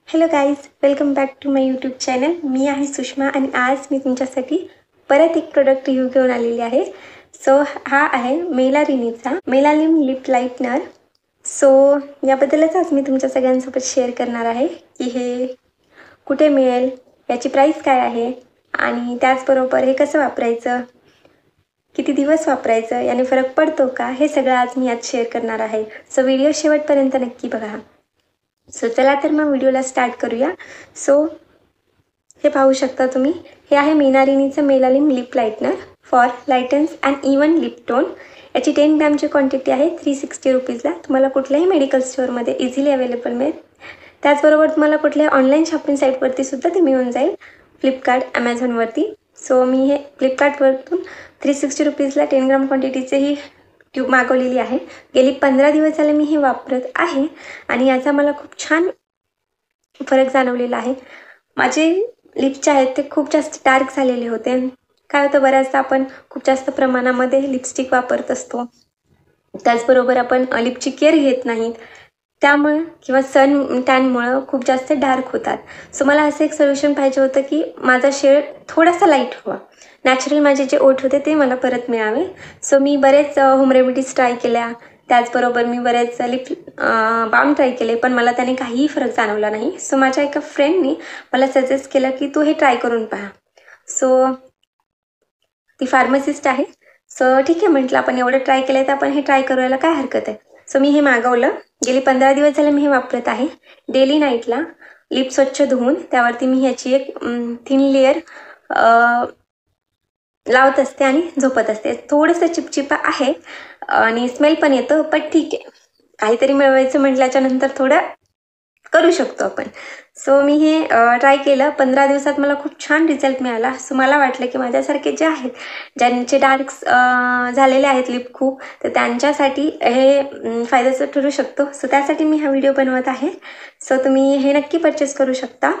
Hello guys, welcome back to my YouTube channel. मी आहे सुषमा आणि आज मी तुमच्यासाठी परत एक प्रोडक्ट रिव्ह्यू घेऊन आलेली आहे. सो हा आहे मेलानिनचा मेलानिन लिप लाइटनर. सो याबद्दलच आज मी तुमच्या सगळ्यांसोबत शेअर करणार आहे की हे कुठे मिळेल, याची प्राईस काय आहे आणि त्याचबरोबर हे कसं वापरायचं, किती दिवस वापरायचं, याने फरक पडतो का, हे सगळं आज मी आज शेअर करणार आहे. सो व्हिडिओ शेवटपर्यंत नक्की बघा. सो चला तर मग व्हिडिओला स्टार्ट करूया. सो हे पाहू शकता तुम्ही, हे आहे मेलानिनचं melanin lip lightener for lightens and even lip tone. याची 10 ग्रॅमची क्वांटिटी आहे. 360 रुपीजला तुम्हाला कुठल्याही मेडिकल स्टोअरमध्ये इझिली अवेलेबल मिळेल. त्याचबरोबर तुम्हाला कुठल्याही ऑनलाईन शॉपिंग साईटवरती सुद्धा ते मिळून जाईल, फ्लिपकार्ट, ॲमेझॉनवरती. सो मी हे फ्लिपकार्टवरतून 360 रुपीजला 10 ग्राम क्वांटिटीचेही ट्यूब मागवलेली आहे. गेली 15 दिवस झाले मी हे वापरत आहे आणि याचा मला खूप छान फरक जाणवलेला आहे. माझे लिप्स आहेत ते खूप जास्त डार्क झालेले होते. काय होतं, बऱ्याचदा आपण खूप जास्त प्रमाणामध्ये लिपस्टिक वापरत असतो, त्याचबरोबर आपण लिपची केअर घेत नाहीत, त्यामुळे किंवा सन टॅनमुळं खूप जास्त डार्क होतात. सो मला असं एक सोल्युशन पाहिजे होतं की माझा शेड थोडासा लाईट व्हावा, नॅचरल माझे जे ओठ होते ते मला परत मिळावे. सो मी बरेच होम रेमेडीज ट्राय केल्या, त्याचबरोबर मी बरेच लिप बाम ट्राय केले, पण मला त्याने काहीही फरक जाणवला नाही. सो माझ्या एका फ्रेंडनी मला सजेस्ट केलं की तू हे ट्राय करून पहा. सो ती फार्मसिस्ट आहे. सो ठीक आहे म्हटलं, आपण एवढं ट्राय केलं तर आपण हे ट्राय करायला काय हरकत आहे. सो मी हे मागवलं. गेली 15 दिवस झाले मी हे वापरत आहे. डेली नाईटला लिप स्वच्छ धुवून त्यावरती मी ह्याची एक थिन लेअर लावत असते आणि झोपत असते. थोडंसं चिपचिपा आहे आणि स्मेल पण येतं, पण ठीक आहे, काहीतरी मिळवायचं म्हटल्याच्यानंतर थोडं करू शकतो आपण. सो मी हे ट्राय केलं. 15 दिवसात मला खूप छान रिझल्ट मिळाला. सो मला वाटलं की माझ्यासारखे जे आहेत, ज्यांचे डार्क झालेले आहेत लिप खूप, तर त्यांच्यासाठी हे फायद्याचं ठरू शकतो. सो त्यासाठी मी हा व्हिडिओ बनवत आहे. सो तुम्ही हे नक्की परचेस करू शकता.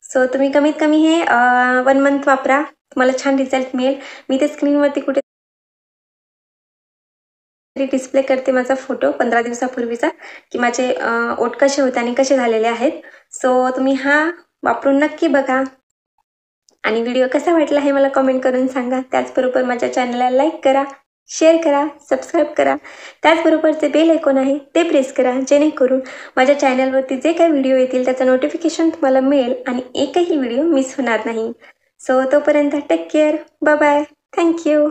सो तुम्ही कमीत कमी हे 1 मंथ वापरा, तुम्हाला छान रिझल्ट मिळेल. मी ते स्क्रीनवरती कुठे डिस्प्ले करते माझा फोटो 15 दिवसापूर्वीचा, की माझे ओठ कसे होते आणि कसे झालेले आहेत. सो तुम्ही हा वापरून नक्की बघा आणि व्हिडिओ कसा वाटला हे मला कमेंट करून सांगा. त्याचबरोबर माझ्या चॅनलला लाईक करा, शेअर करा, सबस्क्राईब करा. त्याचबरोबर जे बेल आयकॉन आहे ते प्रेस करा, जेणेकरून माझ्या चॅनलवरती जे काही व्हिडिओ येतील त्याचं नोटिफिकेशन तुम्हाला मिळेल आणि एकही व्हिडिओ मिस होणार नाही. सो तोपर्यंत take care, bye bye, thank you.